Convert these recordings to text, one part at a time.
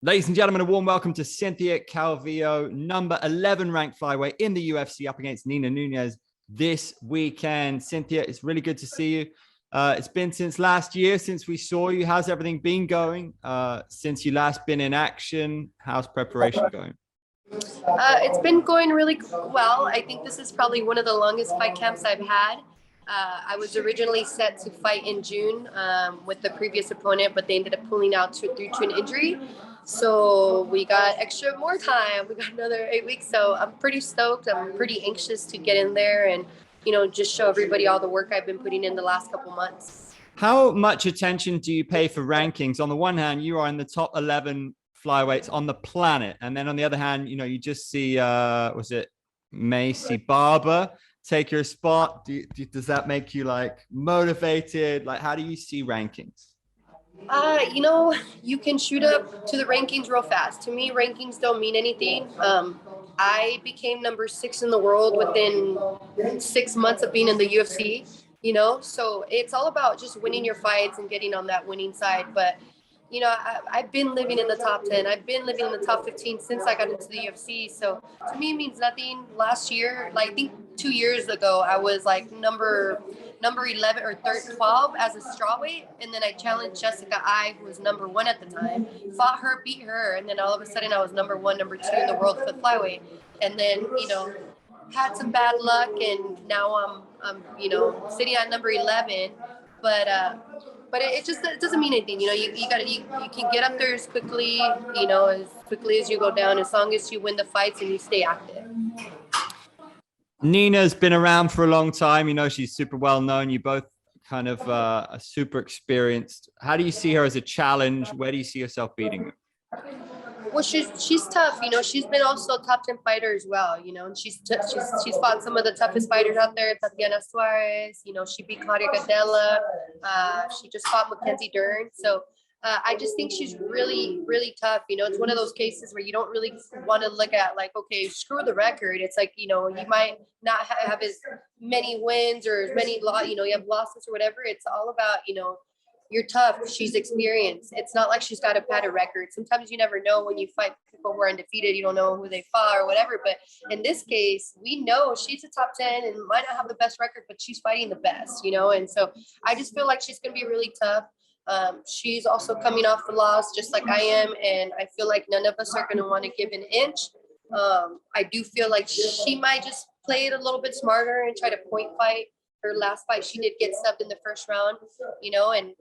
Ladies and gentlemen, a warm welcome to Cynthia Calvillo, number 11 ranked flyweight in the UFC, up against Nina Nunes this weekend. Cynthia, it's really good to see you. It's been since last year since we saw you. How's everything been going since you last been in action? How's preparation going? It's been going really well. I think this is probably one of the longest fight camps I've had. I was originally set to fight in June with the previous opponent, but they ended up pulling out due to an injury. So we got more time. We got another 8 weeks. So I'm pretty stoked. I'm pretty anxious to get in there and, just show everybody all the work I've been putting in the last couple months. How much attention do you pay for rankings? On the one hand, you are in the top 11 flyweights on the planet. And then on the other hand, you just see, was it Macy Barber take your spot? Does that make you motivated? How do you see rankings? You can shoot up to the rankings real fast. To me, rankings don't mean anything. I became number 6 in the world within 6 months of being in the UFC, so it's all about just winning your fights and getting on that winning side. But, I've been living in the top 10. I've been living in the top 15 since I got into the UFC. So to me, it means nothing. Last year, I think 2 years ago, I was number 11 or 12 as a strawweight, and then I challenged Jessica I, who was number 1 at the time, fought her, beat her, and then all of a sudden I was number 1, number 2 in the world for flyweight, and then had some bad luck, and now I'm sitting at number 11, but it doesn't mean anything. You can get up there as quickly as you go down, as long as you win the fights and you stay active. Nina's been around for a long time. She's super well known. You both kind of are super experienced. How do you see her as a challenge? Where do you see yourself beating her? Well, she's tough. She's been also a top 10 fighter as well. And she's fought some of the toughest fighters out there. Tatiana Suarez. She beat Claudia Gadella. She just fought Mackenzie Dern. So I just think she's really, really tough. It's one of those cases where you don't really want to look at okay, screw the record. It's you might not have as many wins or as many you have losses or whatever. It's all about, you're tough. She's experienced. It's not like she's got a padded record. Sometimes you never know when you fight people who are undefeated. You don't know who they fought or whatever. But in this case, we know she's a top 10 and might not have the best record, but she's fighting the best, And so I just feel like she's going to be really tough. She's also coming off the loss just like I am. And I feel like none of us are going to want to give an inch. I do feel like she might just play it a little bit smarter and try to point fight. Her last fight, she did get subbed in the first round, and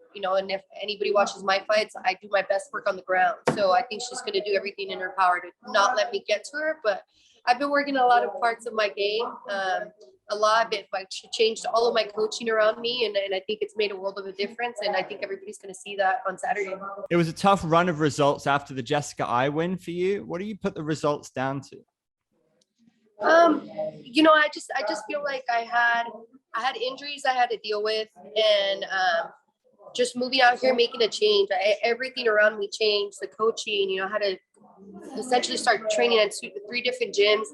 if anybody watches my fights, I do my best work on the ground. So I think she's going to do everything in her power to not let me get to her. But I've been working a lot of parts of my game, a lot. She changed all of my coaching around me, and I think it's made a world of a difference. And I think everybody's going to see that on Saturday. It was a tough run of results after the Jessica I win for you. What do you put the results down to? I just feel like I had injuries I had to deal with, and just moving out here, making a change. Everything around me changed. The coaching, I had to essentially start training at 3 different gyms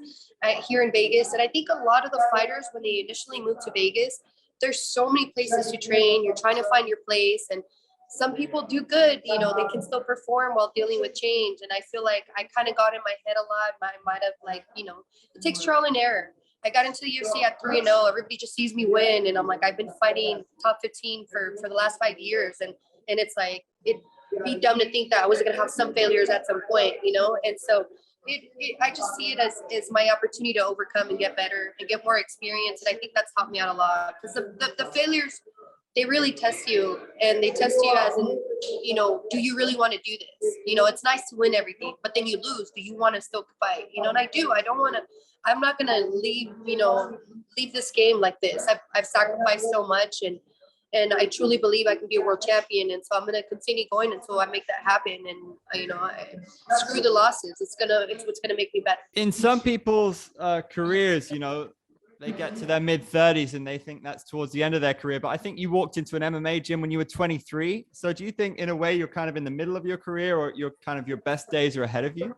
here in Vegas. And I think a lot of the fighters, when they initially moved to Vegas, there's so many places to train. You're trying to find your place, and some people do good, they can still perform while dealing with change. And I feel like I kind of got in my head a lot. I might have it takes trial and error. I got into the UFC at 3-0. Everybody just sees me win. And I'm I've been fighting top 15 for the last 5 years. And it's it'd be dumb to think that I wasn't going to have some failures at some point, And so I just see it as my opportunity to overcome and get better and get more experience. And I think that's helped me out a lot, because the failures, they really test you, and they test you as in, do you really want to do this? It's nice to win everything, but then you lose. Do you want to still fight? And I do. I don't want to. I'm not going to leave this game like this. I've sacrificed so much, and I truly believe I can be a world champion. And so I'm going to continue going until I make that happen. And I screw the losses. It's what's going to make me better. In some people's careers, they get to their mid-30s and they think that's towards the end of their career. But I think you walked into an MMA gym when you were 23. So do you think in a way you're kind of in the middle of your career, or your best days are ahead of you?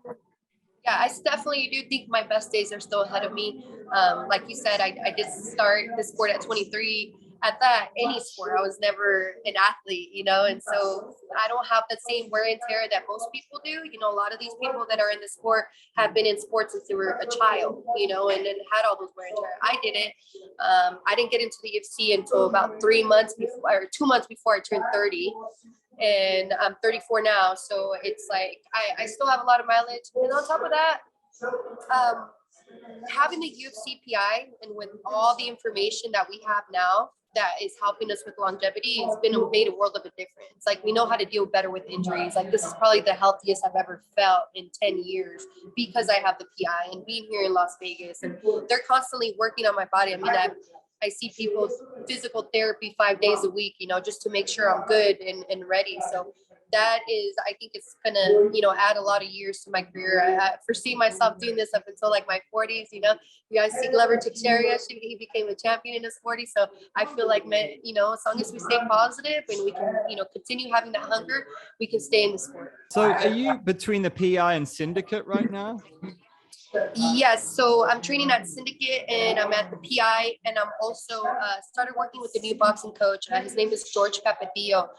Yeah, I definitely do think my best days are still ahead of me. Like you said, I did start the sport at 23. at that, any sport. I was never an athlete, you know, and so I don't have the same wear and tear that most people do. You know, a lot of these people that are in the sport have been in sports since they were a child, you know, and then had all those wear and tear. I didn't. I didn't get into the UFC until about 3 months before, or 2 months before I turned 30. And I'm 34 now. So it's like, I still have a lot of mileage. And on top of that, having the UFC PI and with all the information that we have now that is helping us with longevity, it's made a world of a difference. Like, we know how to deal better with injuries. Like, this is probably the healthiest I've ever felt in 10 years because I have the PI and being here in Las Vegas, and they're constantly working on my body. I mean, I see people physical therapy 5 days a week, you know, just to make sure I'm good and ready. So that is, I think it's gonna, you know, add a lot of years to my career. I foresee myself doing this up until like my 40s. You know, you guys see Glover Teixeira, he became a champion in his 40s. So I feel like, you know, as long as we stay positive and we can, you know, continue having that hunger, we can stay in the sport. So are you between the PI and Syndicate right now? Yes, so I'm training at Syndicate and I'm at the PI, and I'm also started working with the new boxing coach. His name is George Capadillo.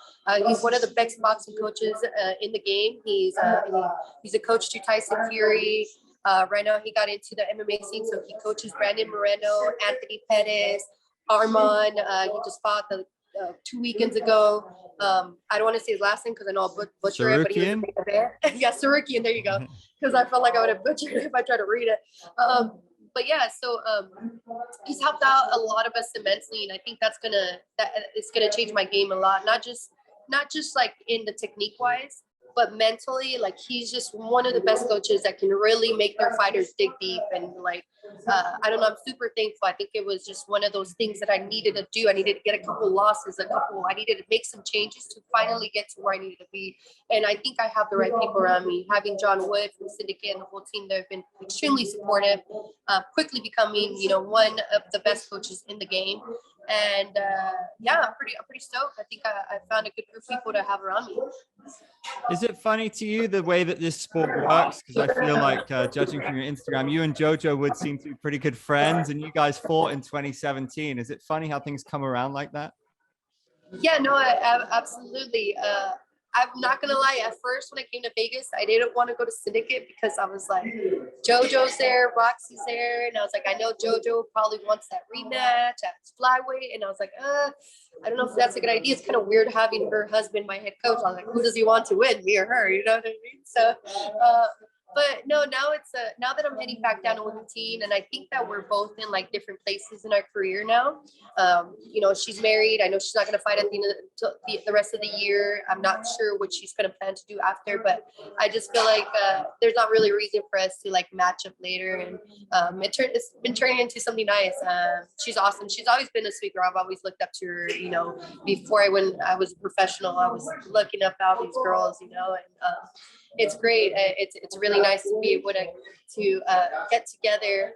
He's one of the best boxing coaches in the game. He's a coach to Tyson Fury. Right now he got into the MMA scene, so he coaches Brandon Moreno, Anthony Pettis, Arman. He just fought 2 weekends ago. I don't want to say his last name because I know I'll butcher it, but he was a main event. Yeah, Sarukian, there you go. Because I felt like I would have butchered it if I tried to read it. But yeah, so he's helped out a lot of us immensely, and I think it's gonna change my game a lot. Not just like in the technique wise, but mentally. Like, he's just one of the best coaches that can really make their fighters dig deep. And like, I don't know, I'm super thankful. I think it was just one of those things that I needed to do. I needed to get a couple losses, I needed to make some changes to finally get to where I needed to be. And I think I have the right people around me. Having John Wood from Syndicate and the whole team, they've been extremely supportive, quickly becoming, you know, one of the best coaches in the game. And yeah, I'm pretty stoked. I think I found a good group of people to have around me. Is it funny to you the way that this sport works? Because I feel like, judging from your Instagram, you and Jojo would seem to be pretty good friends, and you guys fought in 2017. Is it funny how things come around like that? Yeah, no, absolutely. I'm not gonna lie. At first, when I came to Vegas, I didn't want to go to Syndicate because I was like, JoJo's there, Roxy's there, and I was like, I know JoJo probably wants that rematch at flyweight, and I was like, I don't know if that's a good idea. It's kind of weird having her husband, my head coach. I was like, who does he want to win, me or her? You know what I mean? So, but no, now now that I'm heading back down to 115, and I think that we're both in like different places in our career now. You know, she's married. I know she's not going to fight at the end of the rest of the year. I'm not sure what she's going to plan to do after, but I just feel like there's not really a reason for us to like match up later. And it's been turning into something nice. She's awesome. She's always been a sweet girl. I've always looked up to her. You know, when I was a professional, I was looking up all these girls. You know, and it's great. It's really nice to be able to get together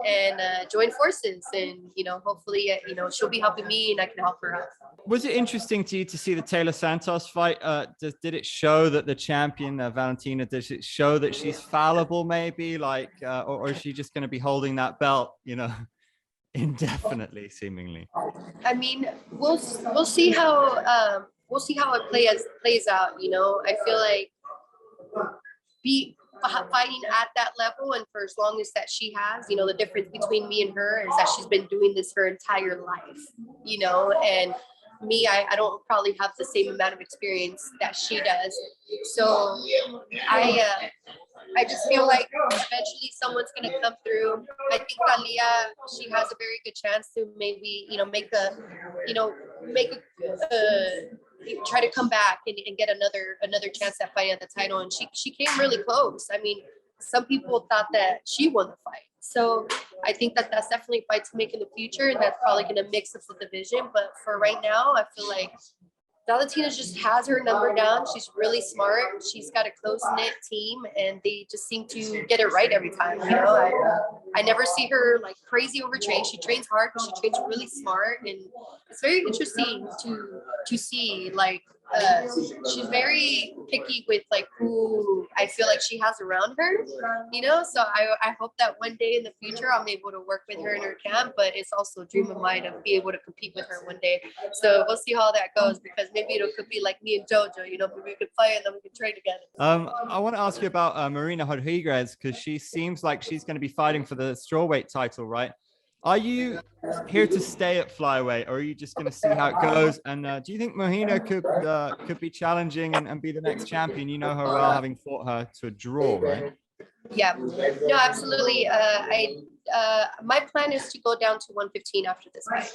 and join forces, and you know, hopefully you know, she'll be helping me and I can help her out. Was it interesting to you to see the Taila Santos fight? Did it show that the champion Valentina, does it show that she's fallible maybe, like or is she just going to be holding that belt, you know, indefinitely seemingly? I mean, we'll see how it plays out. You know, I feel like fighting at that level, and for as long as that she has, you know, the difference between me and her is that she's been doing this her entire life, you know, and me, I don't probably have the same amount of experience that she does. So I just feel like eventually someone's going to come through. I think Taila, she has a very good chance to maybe, you know, try to come back and get another chance at fighting at the title. And she came really close. I mean, some people thought that she won the fight. So I think that that's definitely a fight to make in the future, and that's probably going to mix up the division. But for right now, I feel like Valentina just has her number down. She's really smart. She's got a close-knit team, and they just seem to get it right every time. You know, I never see her like crazy overtrained. She trains hard, but she trains really smart, and it's very interesting to see like she's very picky with like who I feel like she has around her, you know. So I hope that one day in the future I'm able to work with her in her camp, but it's also a dream of mine to be able to compete with her one day. So we'll see how that goes, because maybe it could be like me and Jojo, you know, maybe we could play and then we could train together. I want to ask you about Marina Rodriguez, because she seems like she's going to be fighting for the strawweight title, right? Are you here to stay at flyweight, or are you just going to see how it goes? And do you think Marina could be challenging and be the next champion? You know her well, having fought her to a draw, right? Yeah, no, absolutely. My plan is to go down to 115 after this fight.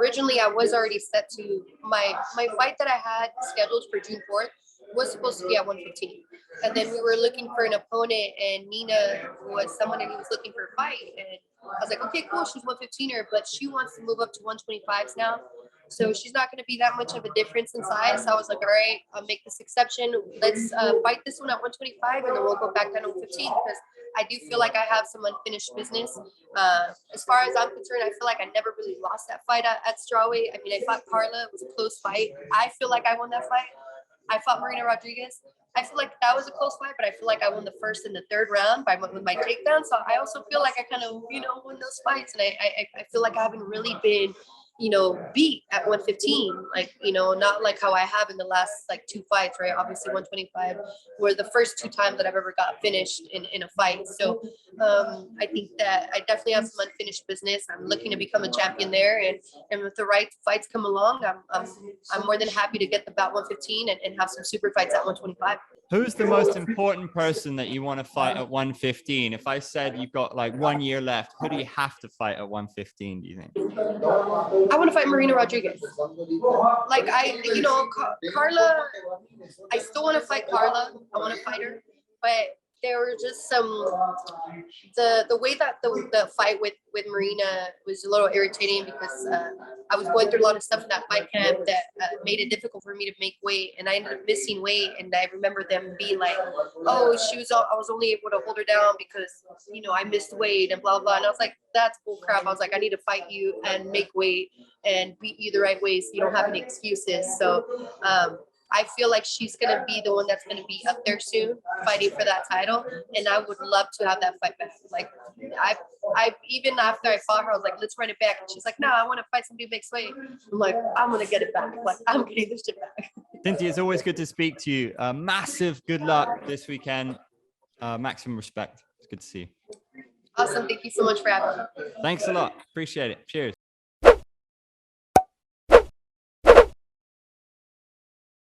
Originally, I was already set to my fight that I had scheduled for June 4th was supposed to be at 115. And then we were looking for an opponent, and Nina was someone and he was looking for a fight. And I was like, okay, cool. She's 115er, but she wants to move up to 125s now. So she's not going to be that much of a difference in size. So I was like, all right, I'll make this exception. Let's fight this one at 125, and then we'll go back down to 115, because I do feel like I have some unfinished business. As far as I'm concerned, I feel like I never really lost that fight at strawweight. I mean, I fought Carla. It was a close fight. I feel like I won that fight. I fought Marina Rodriguez. I feel like that was a close fight, but I feel like I won the first and the third round with my takedown. So I also feel like I kind of, you know, won those fights. And I feel like I haven't really been, you know, beat at 115, like, you know, not like how I have in the last like 2 fights, right? Obviously 125 were the first 2 times that I've ever got finished in a fight. So I think that I definitely have some unfinished business. I'm looking to become a champion there, and with the right fights come along, I'm more than happy to get the bout 115 and have some super fights at 125. Who's the most important person that you want to fight at 115? If I said you've got like 1 year left, who do you have to fight at 115, do you think? I want to fight Marina Rodriguez. Like, you know, Carla, I still want to fight Carla. I want to fight her, but there were just some, the way that the fight with Marina was a little irritating, because I was going through a lot of stuff in that fight camp that made it difficult for me to make weight, and I ended up missing weight. And I remember them being like, oh, I was only able to hold her down because, you know, I missed weight and blah blah. And I was like, that's bull crap. I was like, I need to fight you and make weight and beat you the right way, so you don't have any excuses. So I feel like she's going to be the one that's going to be up there soon fighting for that title. And I would love to have that fight back. Like, I even after I fought her, I was like, let's run it back. And she's like, no, I want to fight somebody who makes weight. I'm like, I'm going to get it back. Like, I'm getting this shit back. Cynthia, it's always good to speak to you. Massive good luck this weekend. Maximum respect. It's good to see you. Awesome. Thank you so much for having me. Thanks a lot. Appreciate it. Cheers.